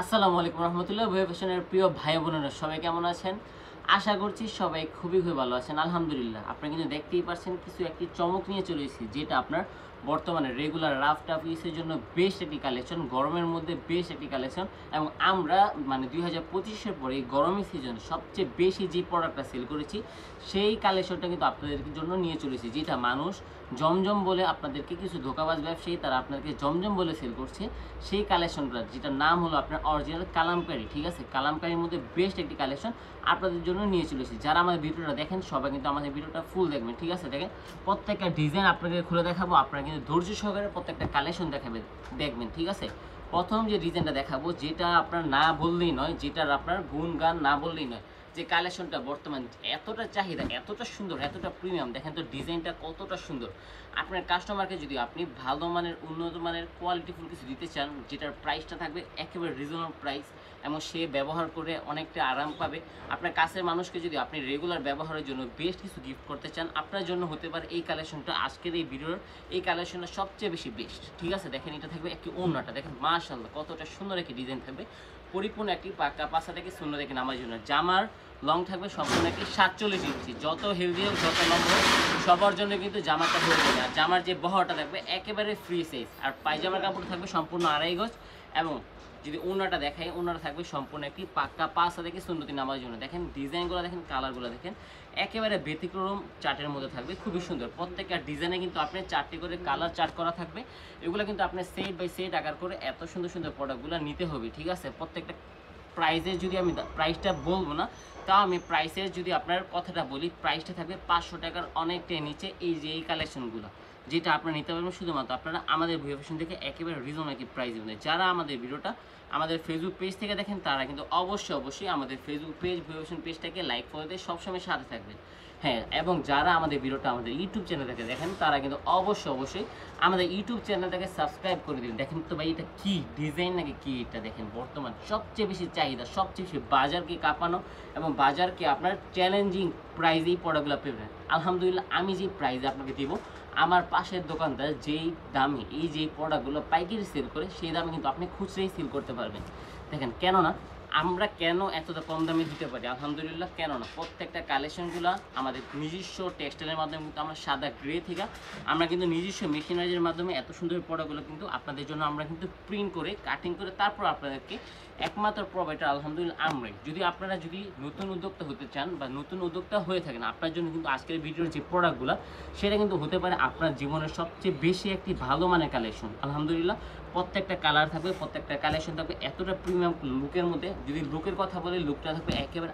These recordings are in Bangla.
আসসালামু আলাইকুম রহমতুল্লাহ। ওয়েব ফ্যাশনের প্রিয় ভাই বোনেরা সবাই কেমন আছেন? আশা করছি সবাই খুবই ভালো আছেন। আলহামদুলিল্লাহ। আপনারা কিন্তু দেখতেই পাচ্ছেন কিছু একটি চমক নিয়ে চলে এসেছি, যেটা আপনার বর্তমানে রেগুলার রাফ টাফ ইউজের জন্য বেস্ট একটি কালেকশন, গরমের মধ্যে বেস্ট একটি কালেকশন। এবং আমরা মানে 2025-এর পরে এই গরমের সিজনে সবচেয়ে বেশি যে প্রোডাক্টটা সেল করেছি, সেই কালেকশনটা কিন্তু আপনাদের জন্য নিয়ে চলেছি, যেটা মানুষ জমজম বলে, আপনাদেরকে কিছু ধোঁকাবাজ ব্যবসায়ী তারা আপনাদেরকে জমজম বলে সেল করছে। সেই কালেকশনটা যেটার নাম হলো আপনার অরিজিনাল কালামকারী, ঠিক আছে? কালামকারীর মধ্যে বেস্ট একটি কালেকশন আপনাদের জন্য নিয়ে চলেছি। যারা আমাদের ভিডিওটা দেখেন সবাই কিন্তু আমাদের ভিডিওটা ফুল দেখবেন, ঠিক আছে? দেখেন প্রত্যেকটা ডিজাইন আপনাকে খুলে দেখাবো, আপনারা কিন্তু ধৈর্য সহকারে প্রত্যেকটা কালেকশন দেখবেন, ঠিক আছে? প্রথম যে ডিজাইনটা দেখাবো, যেটা আপনার না বললেই নয়, যেটার আপনার গুণগান না বললেই নয়, যে কালেকশনটা বর্তমান এতটা চাহিদা, এতটা সুন্দর, এতটা প্রিমিয়াম, দেখেন তো ডিজাইনটা কতটা সুন্দর। আপনার কাস্টমারকে যদি আপনি ভালো মানের, উন্নত মানের, কোয়ালিটিফুল কিছু দিতে চান, যেটার প্রাইসটা থাকবে একেবারে রিজনেবল প্রাইস, এবং সে ব্যবহার করে অনেকটা আরাম পাবে। আপনার কাছের মানুষকে যদি আপনি রেগুলার ব্যবহারের জন্য বেস্ট কিছু গিফট করতে চান, আপনার জন্য হতে পারে এই কালেকশনটা। আজকের এই ভিডিওর এই কালেকশনটা সবচেয়ে বেশি বেস্ট, ঠিক আছে? দেখেন এটা থাকবে একটি ওড়নাটা, দেখেন মাশাআল্লাহ কতটা সুন্দর একটি ডিজাইন থাকবে, পরিপূর্ণ একটি পাকা পাশা থেকে সুন্দর দেখে নামার জন্য। জামার লং থাকবে সম্পূর্ণ একটি 47 ইঞ্চি, যত হেলদি হোক যত লং হোক সবার জন্য কিন্তু জামাটা হয়ে যাবে। আর জামার যে বহরটা থাকবে একেবারে ফ্রি সাইজ, আর পায়জামার কাপড় থাকবে সম্পূর্ণ 2.5 গজ। এবং যদি ওনাটা দেখাই, ওনাটা থাকবে সম্পূর্ণ একটি পাক্কা পাঁচা থেকে সুন্নতি নামার জন্য। দেখেন ডিজাইনগুলো, দেখেন কালারগুলো, দেখেন একেবারে ব্যতিক্রম চার্টের মধ্যে থাকবে, খুবই সুন্দর। প্রত্যেকটা ডিজাইনে কিন্তু আপনি 4টি করে কালার চার্ট করা থাকবে। এগুলো কিন্তু আপনি সেট বাই সেট আকার করে এত সুন্দর সুন্দর প্রোডাক্টগুলো নিতে হবে, ঠিক আছে? প্রত্যেকটা প্রাইসের যদি আমি প্রাইসটা বলবো না, তাও আমি প্রাইসের যদি আপনার কথাটা বলি, প্রাইসটা থাকবে 500 টাকার অনেকটাই নিচে। এই যে এই কালেকশনগুলো যেটা আপনারা নিতে পারবেন শুধুমাত্র আপনারা আমাদের ভিডিও ফ্যাশন থেকে একেবারে রিজনেবল একটি প্রাইস দেবেন। যারা আমাদের ভিডিওটা আমাদের ফেসবুক পেজ থেকে দেখেন, তারা কিন্তু অবশ্যই আমাদের ফেসবুক পেজ, ভিডিও ফ্যাশন পেজটাকে লাইক করে দিয়ে সবসময় সাথে থাকবেন। হ্যাঁ, এবং যারা আমাদের ভিডিওটা আমাদের ইউটিউব চ্যানেল থেকে দেখেন, তারা কিন্তু অবশ্যই আমাদের ইউটিউব চ্যানেলটাকে সাবস্ক্রাইব করে দিন। দেখেন তো ভাই, এটা কি ডিজাইন নাকি কি? এটা দেখেন বর্তমান সবচেয়ে বেশি চাহিদা, সবচেয়ে বেশি বাজারকে কাঁপানো এবং বাজারকে আপনার চ্যালেঞ্জিং প্রাইজে এই প্রোডাক্টগুলো পেবেন। আলহামদুলিল্লাহ, আমি যে প্রাইজে আপনাকে দিব, আমার পাশের দোকানদার যেই দামে এই যে প্রোডাক্টগুলো পাইকারি সেল করে, সেই দামে কিন্তু আপনি খুচরাই সেল করতে পারবেন। দেখেন কেননা আমরা কেন এতটা কম দামে দিতে পারি? আলহামদুলিল্লাহ, কেননা প্রত্যেকটা কালেকশনগুলো আমাদের নিজস্ব টেক্সটাইলের মাধ্যমে কিন্তু আমরা সাদা গ্রে থেকে আমরা কিন্তু নিজস্ব মেশিনারিজের মাধ্যমে এত সুন্দর প্রোডাক্টগুলো কিন্তু আপনাদের জন্য আমরা কিন্তু প্রিন্ট করে কাটিং করে তারপর আপনাদেরকে একমাত্র প্রোভাইডার আলহামদুলিল্লাহ আমরাই। যদি আপনারা যদি নতুন উদ্যোক্তা হতে চান বা নতুন উদ্যোক্তা হয়ে থাকেন, আপনার জন্য কিন্তু আজকের ভিডিওর যে প্রোডাক্টগুলো, সেটা কিন্তু হতে পারে আপনার জীবনের সবচেয়ে বেশি একটি ভালো মানের কালেকশন। আলহামদুলিল্লাহ, প্রত্যেকটা কালার থাকবে, প্রত্যেকটা কালেকশন থাকবে এতটা প্রিমিয়াম লুকের মধ্যে। যদি লুকের কথা বলি, লুকটা থাকবে একেবারে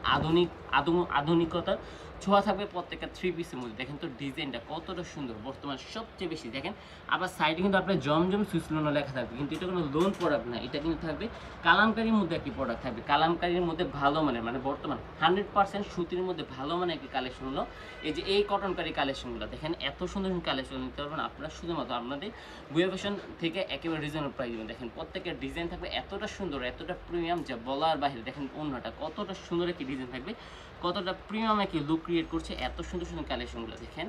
আধুনিকতার ছোঁয়া থাকবে প্রত্যেকটা 3 পিসের মধ্যে। দেখেন তো ডিজাইনটা কতটা সুন্দর, বর্তমান সবচেয়ে বেশি। দেখেন আবার সাইডে কিন্তু আপনার জমজম সুইস লোন লেখা থাকবে, কিন্তু এটা কোনো লোন প্রোডাক্ট না, এটা কিন্তু থাকবে কালামকারীর মধ্যে একটি প্রোডাক্ট থাকবে। কালামকারীর মধ্যে ভালো মানের, মানে বর্তমান 100% সুতির মধ্যে ভালো মানের একটি কালেকশন হলো এই যে এই কটনকারী কালেকশনগুলো। দেখেন এত সুন্দর কালেকশন নিতে পারবেন আপনারা শুধুমাত্র আপনাদের বুয়া ফ্যাশন থেকে একেবারে রিজনেবল প্রাইস দেবেন। দেখেন প্রত্যেকের ডিজাইন থাকবে এতটা সুন্দর, এতটা প্রিমিয়াম, যা বলার বাইরে। দেখেন অন্যটা কতটা সুন্দর একটি ডিজাইন থাকবে, কতটা প্রিমিয়াম একটি লুক ক্রিয়েট করছে এত সুন্দর সুন্দর কালেকশনগুলো। দেখেন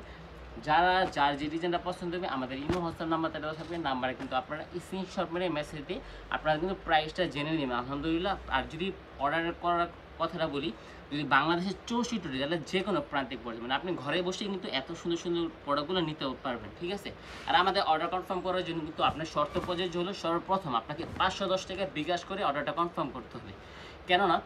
যার যে ডিজাইনটা পছন্দ হবে, আমাদের ইমো হোয়াটসঅ্যাপ নাম্বারটা দেওয়া থাকবে, নাম্বারে কিন্তু আপনারা স্ক্রিনশট মেরে মেসেজ দিয়ে আপনারা কিন্তু প্রাইসটা জেনে নেবেন আলহামদুলিল্লাহ। আর যদি অর্ডার করার কথাটা বলি, যদি বাংলাদেশের 64 জেলার যে কোনো প্রান্তিক পর্যায়ে, মানে আপনি ঘরে বসেই কিন্তু এত সুন্দর সুন্দর প্রোডাক্টগুলো নিতে পারবেন, ঠিক আছে? আর আমাদের অর্ডার কনফার্ম করার জন্য কিন্তু আপনার শর্ত প্রযোজ্য হলো, সর্বপ্রথম আপনাকে 510 টাকা বিকাশ করে অর্ডারটা কনফার্ম করতে হবে। কেননা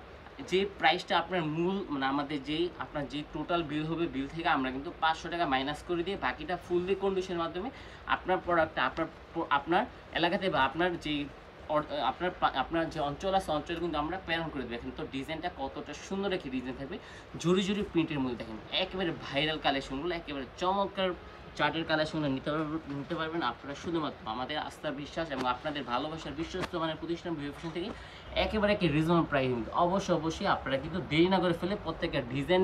যে প্রাইসটা আপনার মূল, মানে আমাদের যেই আপনার যে টোটাল বিল হবে, বিল থেকে আমরা কিন্তু 500 টাকা মাইনাস করে দিয়ে বাকিটা ফুললি কন্ডিশনের মাধ্যমে আপনার প্রোডাক্টটা আপনার এলাকাতে বা আপনার যেই আপনার যে অঞ্চল আছে, অঞ্চলে কিন্তু আমরা প্রেরণ করে দেবো। দেখেন তো ডিজাইনটা কতটা সুন্দর একটি ডিজাইন থাকবে, জুড়ি প্রিন্টের মধ্যে। দেখেন একেবারে ভাইরাল কালেকশনগুলো, একেবারে চমৎকার চার্টের কালেকশনগুলো নিতে পারবেন আপনারা শুধুমাত্র আমাদের আস্থার বিশ্বাস এবং আপনাদের ভালোবাসার বিশ্বস্ত মানের প্রতিষ্ঠান ভিউ ফ্যাশন থেকে একেবারে একটি রিজনেবল প্রাইস। কিন্তু অবশ্যই আপনারা কিন্তু দেরি না করে ফেলে প্রত্যেকটা ডিজাইন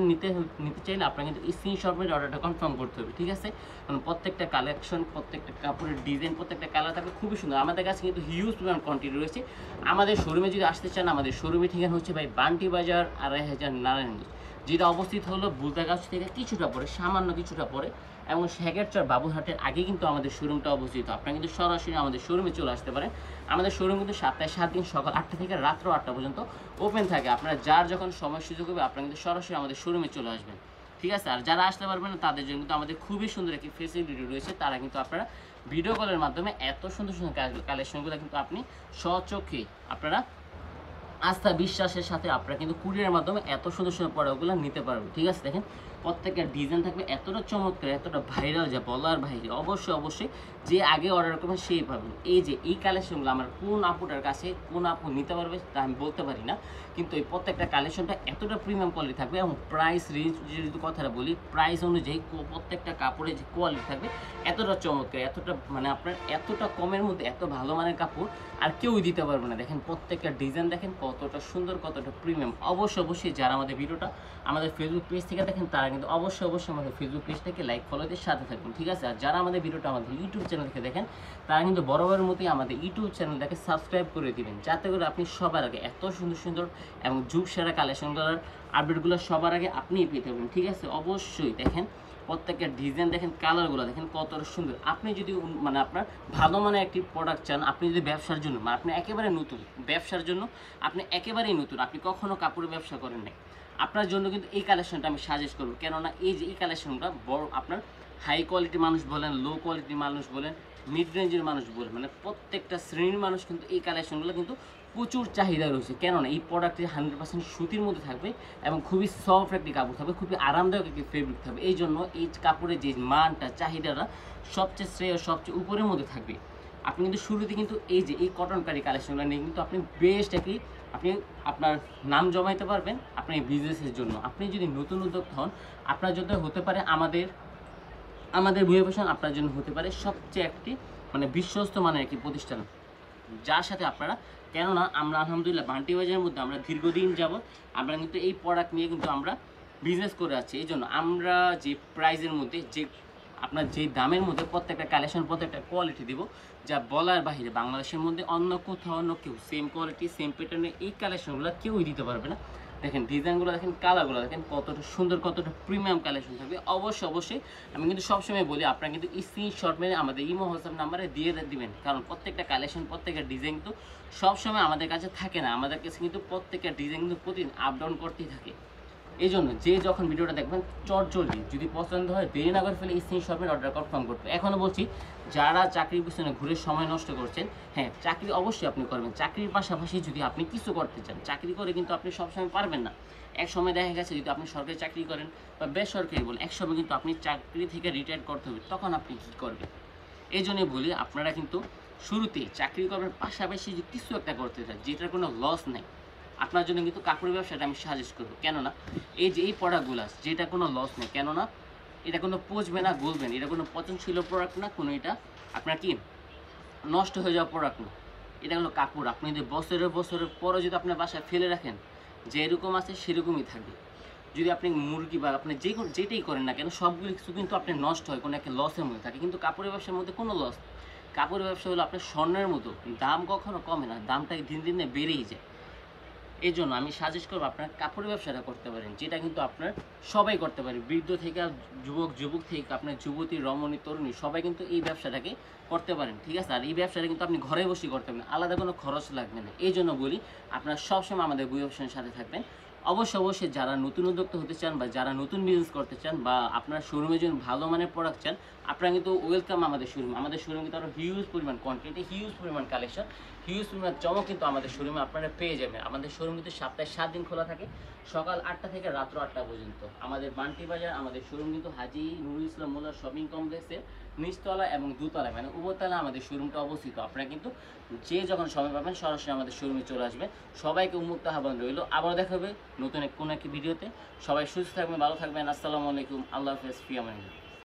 নিতে চাইলে আপনারা কিন্তু স্ক্রিনশট মেরে অর্ডারটা কনফার্ম করতে হবে, ঠিক আছে? কারণ প্রত্যেকটা কালেকশন, প্রত্যেকটা কাপড়ের ডিজাইন, প্রত্যেকটা কালার থাকবে খুবই সুন্দর। আমাদের কাছে কিন্তু হিউজ পরিমাণ কোয়ান্টিটি রয়েছে। আমাদের শোরুমে যদি আসতে চান, আমাদের শোরুমে ঠিকানা হচ্ছে ভাই বান্টি বাজার 2.5 নারায়ণগঞ্জ, যেটা অবস্থিত হলো বুলতাগাছ থেকে কিছুটা পরে, সামান্য কিছুটা পরে এবং শেখেরচর বাবুরহাটের আগে কিন্তু আমাদের শোরুমটা অবস্থিত। আপনারা কিন্তু সরাসরি আমাদের শোরুমে চলে আসতে পারেন। আমাদের শোরুম কিন্তু সপ্তাহে 7 দিন সকাল 8টা থেকে রাত্র 8টা পর্যন্ত ওপেন থাকে। আপনারা যার যখন সময় সুযোগ হবে আপনারা কিন্তু সরাসরি আমাদের শোরুমে চলে আসবেন, ঠিক আছে? আর যারা আসতে পারবেন না তাদের জন্য কিন্তু আমাদের খুবই সুন্দর একটি ফেসিলিটি রয়েছে। তারা কিন্তু আপনারা ভিডিও কলের মাধ্যমে এত সুন্দর সুন্দর কালেকশনগুলো কিন্তু আপনি স্বচক্ষে আপনারা আস্থা বিশ্বাসের সাথে আপনারা কিন্তু কুরিয়ারের মাধ্যমে এত সুন্দর সুন্দর প্রোডাক্টগুলো নিতে পারবেন, ঠিক আছে? দেখেন প্রত্যেকটা ডিজাইন থাকবে এতটা চমৎকার, এতটা ভাইরাল যা বলার বাইরে। অবশ্যই অবশ্যই যে আগে অর্ডার করবেন সেই পাবেন। এই যে এই কালেকশনগুলো আমার কোন আপুটার কাছে কোন আপু নিতে পারবে তা আমি বলতে পারি না, কিন্তু এই প্রত্যেকটা কালেকশনটা এতটা প্রিমিয়াম কোয়ালিটি থাকবে এবং প্রাইস রেঞ্জ যদি কথাটা বলি, প্রাইস অনুযায়ী প্রত্যেকটা কাপড়ের যে কোয়ালিটি থাকবে এতটা চমৎকার, এতটা মানে আপনার এতটা কমের মধ্যে এত ভালো মানের কাপড় আর কেউই দিতে পারবে না। দেখেন প্রত্যেকটা ডিজাইন দেখেন কতটা সুন্দর, কতটা প্রিমিয়াম। অবশ্যই যারা আমাদের ভিডিওটা আমাদের ফেসবুক পেজ থেকে দেখেন তারা কিন্তু অবশ্যই আমাদের ফেসবুক পেজ থেকে লাইক ফলো দিয়ে সাথে থাকবেন, ঠিক আছে? আর যারা আমাদের ভিডিওটা আমাদের ইউটিউব চ্যানেল থেকে দেখেন তারা কিন্তু বরাবরের মতোই আমাদের ইউটিউব চ্যানেলটাকে সাবস্ক্রাইব করে দিবেন, যাতে করে আপনি সবার আগে এত সুন্দর সুন্দর এবং যুগ সেরা কালেকশনগুলোর আপডেটগুলো সবার আগে আপনিই পেতে পারবেন, ঠিক আছে? অবশ্যই দেখেন প্রত্যেকটা ডিজাইন দেখেন, কালারগুলো দেখেন কতটা সুন্দর। আপনি যদি মানে আপনার ভালো মানের একটি প্রোডাক্ট চান, আপনি যদি ব্যবসার জন্য মানে আপনি একেবারে নতুন, ব্যবসার জন্য আপনি একেবারেই নতুন, আপনি কখনো কাপড়ের ব্যবসা করেন নাই, আপনার জন্য কিন্তু এই কালেকশনটা আমি সাজেস্ট করবো। কেননা এই যে এই কালেকশনটা বড় আপনার হাই কোয়ালিটি মানুষ বলেন, লো কোয়ালিটি মানুষ বলেন, মিড রেঞ্জের মানুষ বলেন, মানে প্রত্যেকটা শ্রেণীর মানুষ কিন্তু এই কালেকশনগুলো কিন্তু প্রচুর চাহিদা রয়েছে। কেননা এই প্রোডাক্টটি 100% সুতির মধ্যে থাকবে এবং খুবই সফট একটি কাপড় থাকবে, খুবই আরামদায়ক একটি ফেব্রিক থাকবে। এই জন্য এই কাপড়ের যে মানটা চাহিদাটা সবচেয়ে শ্রেয়, সবচেয়ে উপরের মধ্যে থাকবে। আপনি কিন্তু শুরুতে কিন্তু এই যে এই কটন কারি কালেকশনগুলো নিয়ে কিন্তু আপনি বেস্ট একটি আপনি আপনার নাম জমাইতে পারবেন আপনার এই বিজনেসের জন্য। আপনি যদি নতুন উদ্যোক্তা হন, আপনার জন্য হতে পারে আমাদের ভুয়া ফ্যাশন আপনার জন্য হতে পারে সবচেয়ে একটি মানে বিশ্বস্ত মানের একটি প্রতিষ্ঠান, যার সাথে আপনারা, কেননা আমরা আলহামদুলিল্লাহ বান্টি বাজারের মধ্যে আমরা দীর্ঘদিন যাবত আমরা কিন্তু এই প্রোডাক্ট নিয়ে কিন্তু আমরা বিজনেস করে আছি। এই জন্য আমরা যে প্রাইজের মধ্যে যে আপনার যে দামের মধ্যে প্রত্যেকটা কালেকশন প্রত্যেকটা কোয়ালিটি দিব যা বলার বাহিরে, বাংলাদেশের মধ্যে অন্য কোথাও অন্য কেউ সেম কোয়ালিটি সেম প্যাটার্নের এই কালেকশনগুলো কেউই দিতে পারবে না। দেখেন ডিজাইনগুলো দেখেন, কালারগুলো দেখেন কতটা সুন্দর, কতটা প্রিমিয়াম কালেকশন থাকবে। অবশ্যই আমি কিন্তু সবসময় বলি আপনারা কিন্তু স্ক্রিনশট মেরে আমাদের ইমো হোয়াটসঅ্যাপ নাম্বারে দিয়ে দিবেন, কারণ প্রত্যেকটা কালেকশন প্রত্যেকটা ডিজাইন কিন্তু সবসময় আমাদের কাছে থাকে না, আমাদের কাছে কিন্তু প্রত্যেকটা ডিজাইন কিন্তু প্রতিদিন আপ ডাউন করতেই থাকে। এই জন্য যে যখন ভিডিওটা দেখবেন চটজলদি যদি পছন্দ হয় দেরি না করে ফেলে স্ক্রিনশট মেরে অর্ডার কনফার্ম করতে। এখনও বলছি যারা চাকরির পিছনে ঘুরে সময় নষ্ট করছেন, হ্যাঁ চাকরি অবশ্যই আপনি করবেন, চাকরির পাশাপাশি যদি আপনি কিছু করতে চান, চাকরি করে কিন্তু আপনি সবসময় পারবেন না। এক সময় দেখা গেছে যদি আপনি সরকারি চাকরি করেন বা বেসরকারি বলেন, এক সময় কিন্তু আপনি চাকরি থেকে রিটায়ার করতে হবে, তখন আপনি কী করবেন? এই জন্যই বলি আপনারা কিন্তু শুরুতে চাকরি করবেন, পাশাপাশি যদি কিছু একটা করতে চান যেটার কোনো লস নেই, আপনার জন্য কিন্তু কাপড়ের ব্যবসাটা আমি সাজেস্ট করবো। কেননা এই যে এই প্রোডাক্টগুলো যেটা কোনো লস নেই, কেননা এটা কোনো পচবে না, গলবে না, এটা কোনো পচনশীল প্রোডাক্ট না, কোনো এটা আপনার কি নষ্ট হয়ে যাওয়া প্রোডাক্ট না। এটা হলো কাপড়, আপনি যদি বছরের পরে যদি আপনার বাসায় ফেলে রাখেন, যে এরকম আছে সেরকমই থাকবে। যদি আপনি মুরগি বা আপনি যেটাই করেন না কেন সবগুলো কিছু কিন্তু আপনি নষ্ট হয়, কোনো একটা লসের মধ্যে থাকে, কিন্তু কাপড়ের ব্যবসার মধ্যে কোনো লস। কাপড়ের ব্যবসা হলো আপনার স্বর্ণের মতো, দাম কখনো কমে না, দামটা দিন দিনে বেড়েই যায়। এই জন্য আমি সাজেস্ট করবো আপনার কাপড়ের ব্যবসাটা করতে পারেন, যেটা কিন্তু আপনার সবাই করতে পারে, বৃদ্ধ থেকে যুবক থেকে আপনার যুবতী রমণী তরুণী সবাই কিন্তু এই ব্যবসাটাকে করতে পারেন, ঠিক আছে? আর এই ব্যবসাটা কিন্তু আপনি ঘরে বসে করতে পারেন, আলাদা কোনো খরচ লাগবে না। এই জন্য বলি আপনারা সবসময় আমাদের বই অপশনের সাথে থাকবেন। অবশ্যই যারা নতুন উদ্যোক্তা হতে চান বা যারা নতুন বিজনেস করতে চান বা আপনার শোরুমের জন্য ভালো মানের প্রোডাক্ট চান, আপনারা কিন্তু ওয়েলকাম আমাদের শোরুমে কিন্তু আরও হিউজ পরিমাণ কোয়ান্টিটি, হিউজ পরিমাণ কালেকশন, হিউজ পরিমাণ চমক কিন্তু আমাদের শোরুমে আপনারা পেয়ে যাবেন। আমাদের শোরুম কিন্তু সপ্তাহে 7 দিন খোলা থাকে, সকাল 8টা থেকে রাত্র 8টা পর্যন্ত। আমাদের বান্টি বাজার আমাদের শোরুম কিন্তু হাজী নুরুল ইসলাম মোল্লা শপিং কমপ্লেক্সের নিচতলা এবং দুতলায় মানে উভয়তলা আমাদের শোরুমটা অবস্থিত। আপনারা কিন্তু যে যখন সময় পাবেন সরাসরি আমাদের শোরুমে চলে আসবেন। সবাইকে উন্মুক্ত আহ্বান রইল, আবার দেখা হবে নতুন কোনো একটি ভিডিওতে। সবাই সুস্থ থাকবেন, ভালো থাকবেন। আসসালামু আলাইকুম, আল্লাহ হাফেজ, ফি আমানিল্লাহ।